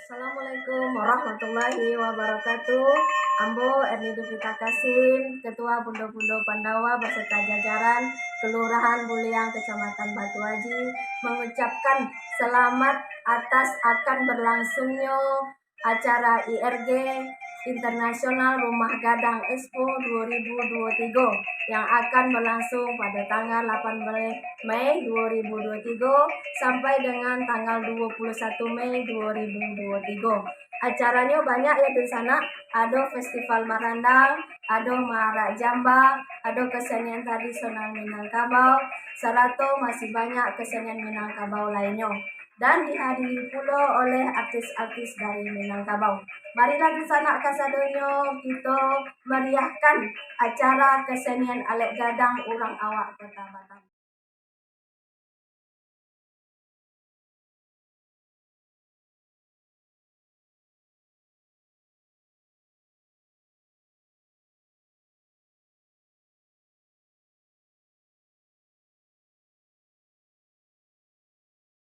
Assalamualaikum warahmatullahi wabarakatuh. Ambo Erni Devita Kasim, Ketua Pundo-Pundo Pandawa beserta jajaran Kelurahan Buliang, Kecamatan Batu Haji, mengucapkan selamat atas akan berlangsungnya acara IRG Internasional Rumah Gadang Expo 2023 yang akan berlangsung pada tanggal 18 Mei 2023 sampai dengan tanggal 21 Mei 2023. Acaranya banyak ya di sana. Ada festival marandang, ada marak jamba, ada kesenian tradisional Minangkabau, serta masih banyak kesenian Minangkabau lainnya. Dan dihadiri pula oleh artis-artis dari Minangkabau. Marilah di sana kasadonyo kita meriahkan acara kesenian Alek Gadang Urang Awak Kota Batam.